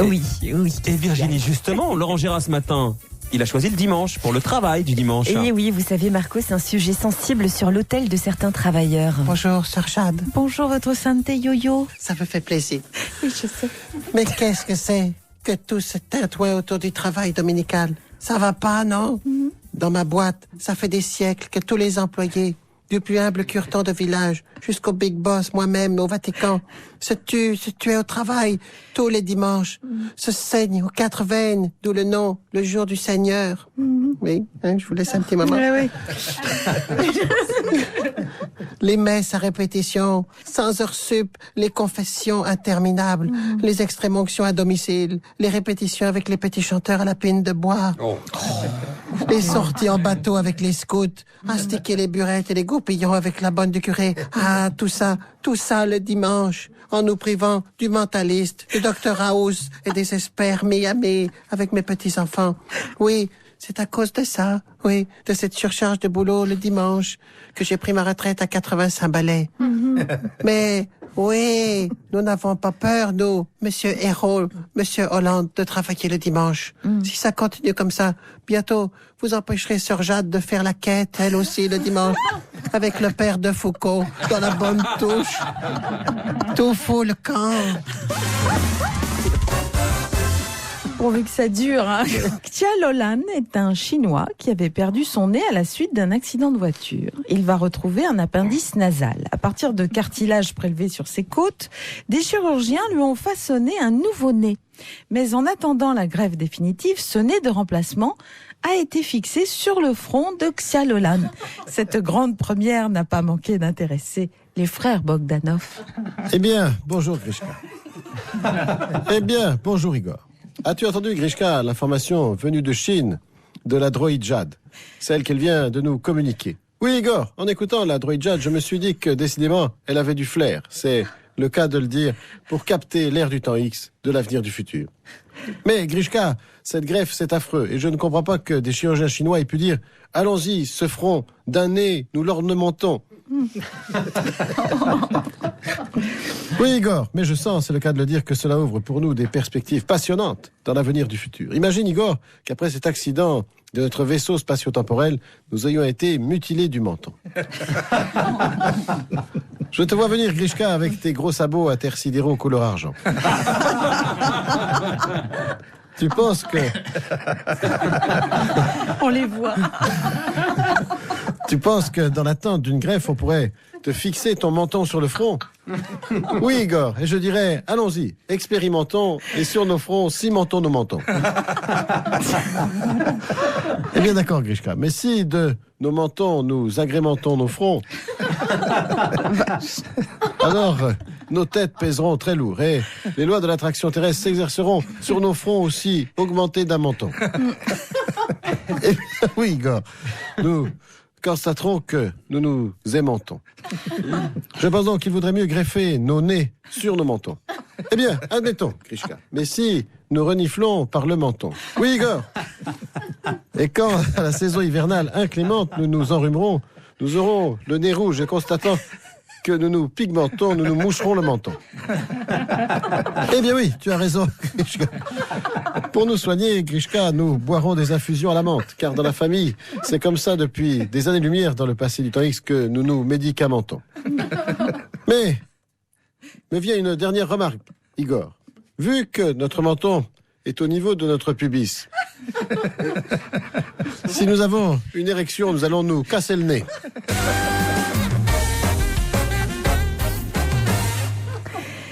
Oui. Et Virginie, justement, Laurent Gérard ce matin, il a choisi le dimanche pour le travail du dimanche. Et oui, vous savez Marco, c'est un sujet sensible sur l'autel de certains travailleurs. Bonjour, sœur Jade. Bonjour votre sainteté Yo-Yo. Ça me fait plaisir. Oui, je sais. Mais qu'est-ce que c'est que tout ce tintouin autour du travail dominical? Ça va pas, non? Dans ma boîte, ça fait des siècles que tous les employés, du plus humble curton de village jusqu'au big boss, moi-même, au Vatican, se tuent au travail tous les dimanches, se saignent aux 4 veines, d'où le nom, le jour du Seigneur. Oui, hein, je vous laisse un petit moment. Oui. Les messes à répétition, sans heures sup, les confessions interminables, les extrêmes-onctions à domicile, les répétitions avec les petits chanteurs à la pine de bois, les sorties en bateau avec les scouts, astiquer les burettes et les goupillons avec la bonne du curé. Ah, tout ça le dimanche, en nous privant du mentaliste, du Dr House et des experts Miami avec mes petits-enfants. Oui, c'est à cause de ça, oui, de cette surcharge de boulot le dimanche, que j'ai pris ma retraite à 85 balais. Mais, oui, nous n'avons pas peur, nous, Monsieur Hérault, Monsieur Hollande, de travailler le dimanche. Si ça continue comme ça, bientôt, vous empêcherez Sœur Jade de faire la quête, elle aussi, le dimanche, avec le père de Foucault, dans la bonne touche. Tout fout le camp. Pourvu que ça dure. Xia Lolan est un Chinois qui avait perdu son nez à la suite d'un accident de voiture. Il va retrouver un appendice nasal. À partir de cartilage prélevé sur ses côtes, des chirurgiens lui ont façonné un nouveau nez. Mais en attendant la greffe définitive, ce nez de remplacement a été fixé sur le front de Xia Lolan. Cette grande première n'a pas manqué d'intéresser les frères Bogdanov. Eh bien, bonjour Grishka. Eh bien, bonjour Igor. As-tu entendu, Grishka, l'information venue de Chine de la droïde Jade, celle qu'elle vient de nous communiquer? Oui, Igor, en écoutant la droïde Jade, je me suis dit que, décidément, elle avait du flair. C'est le cas de le dire, pour capter l'ère du temps X de l'avenir du futur. Mais, Grishka, cette greffe, c'est affreux, et je ne comprends pas que des chirurgiens chinois aient pu dire « Allons-y, ce front, d'un nez, nous l'ornementons ». Oui, Igor, mais je sens, c'est le cas de le dire, que cela ouvre pour nous des perspectives passionnantes dans l'avenir du futur. Imagine, Igor, qu'après cet accident de notre vaisseau spatio-temporel, nous ayons été mutilés du menton. Je te vois venir, Grishka, avec tes gros sabots à terre sidéraux couleur argent. Tu penses que... On les voit. Tu penses que dans l'attente d'une greffe, on pourrait te fixer ton menton sur le front? Oui, Igor, et je dirais, allons-y, expérimentons, et sur nos fronts, cimentons nos mentons. Eh bien d'accord, Grishka, mais si de nos mentons, nous agrémentons nos fronts, alors nos têtes pèseront très lourd, et les lois de l'attraction terrestre s'exerceront sur nos fronts aussi, augmentés d'un menton. Eh bien, oui, Igor, nous constaterons que nous nous aimantons. Je pense donc qu'il vaudrait mieux greffer nos nez sur nos mentons. Eh bien, admettons, Grishka. Mais si nous reniflons par le menton. Oui, Igor. Et quand, à la saison hivernale inclémente, nous nous enrhumerons, nous aurons le nez rouge et constatant que nous nous pigmentons, nous nous moucherons le menton. Eh bien oui, tu as raison, Grishka. Pour nous soigner, Grishka, nous boirons des infusions à la menthe, car dans la famille, c'est comme ça depuis des années-lumière dans le passé du temps X que nous nous médicamentons. Mais me vient une dernière remarque, Igor. Vu que notre menton est au niveau de notre pubis, si nous avons une érection, nous allons nous casser le nez.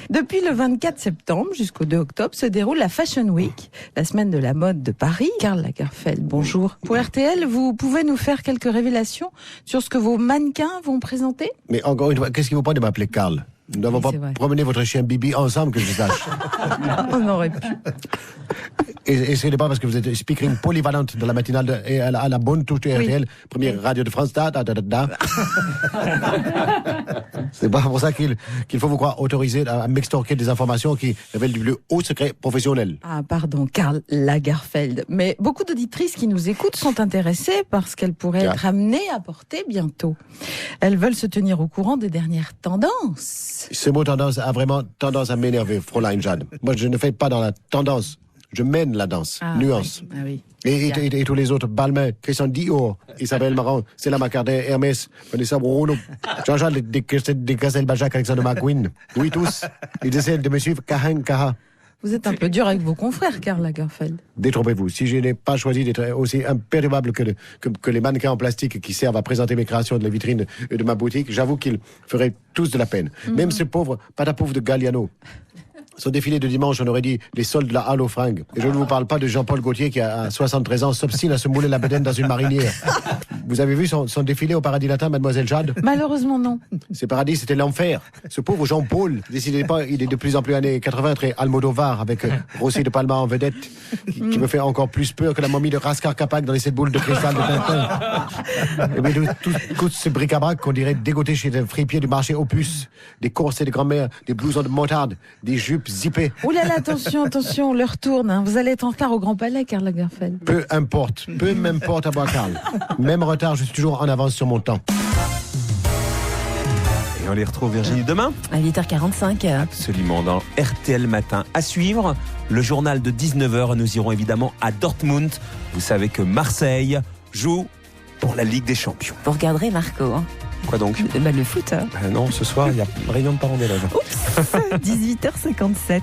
Depuis le 24 septembre jusqu'au 2 octobre se déroule la Fashion Week, la semaine de la mode de Paris. Karl Lagerfeld, bonjour. Pour RTL, vous pouvez nous faire quelques révélations sur ce que vos mannequins vont présenter? Mais encore une fois, qu'est-ce qu'il vous prend de m'appeler Karl? Nous n'avons pas promené votre chien Bibi ensemble, que je sache. On aurait pu. Et ce n'est pas parce que vous êtes speaking polyvalente de la matinale et à la bonne touche de RTL, première radio de France, C'est pas pour ça qu'il faut vous croire autorisé à m'extorquer des informations qui révèlent du plus haut secret professionnel. Ah, pardon, Karl Lagerfeld. Mais beaucoup d'auditrices qui nous écoutent sont intéressées parce qu'elles pourraient être amenées à porter bientôt. Elles veulent se tenir au courant des dernières tendances. Ce mot tendance a vraiment tendance à m'énerver, Fräulein Jade. Moi, je ne fais pas dans la tendance. Je mène la danse. Nuance. Oui. Ah oui. Et tous les autres, Balmain, Christian Dior, Isabelle Marant, Stella McCartney, Hermès, Vanessa Bruno, Jean-Jean, des Gazelle-Bajac, Alexander McQueen. Oui, tous. Ils essaient de me suivre, Kaha. Vous êtes un peu dur avec vos confrères, Karl Lagerfeld. Détrompez-vous. Si je n'ai pas choisi d'être aussi imperturbable que les mannequins en plastique qui servent à présenter mes créations de la vitrine de ma boutique, j'avoue qu'ils feraient tous de la peine. Même ce pauvre patapouf de Galliano. Son défilé de dimanche, on aurait dit les soldes de la halle aux fringues. Et je ne vous parle pas de Jean-Paul Gaultier qui, à 73 ans, s'obstine à se mouler la bedaine dans une marinière. Vous avez vu son défilé au Paradis Latin, Mademoiselle Jade? Malheureusement, non. Ce paradis, c'était l'enfer. Ce pauvre Jean-Paul, décidez pas, il est de plus en plus années 80, très Almodovar, avec Rossi de Palma en vedette, qui me fait encore plus peur que la momie de Raskar Kapak dans les 7 boules de cristal de Tintin. Et mais tout ce bric-à-brac qu'on dirait dégoté chez les fripiers du marché Opus, des corsets de grand-mère, des blousons de moutarde, des jupes zippées. Ouh là là, attention, l'heure tourne. Hein. Vous allez être en retard au Grand Palais, Karl Lagerfeld. Peu m'importe à moi, Karl. Même en retard, je suis toujours en avance sur mon temps. Et on les retrouve, Virginie, demain à 8h45. Absolument, dans RTL Matin. À suivre, le journal de 19h. Nous irons évidemment à Dortmund. Vous savez que Marseille joue pour la Ligue des Champions. Vous regarderez, Marco. Hein. Quoi donc? Le foot. Non, ce soir, il y a réunion de parents d'élèves. Oups, 18h57.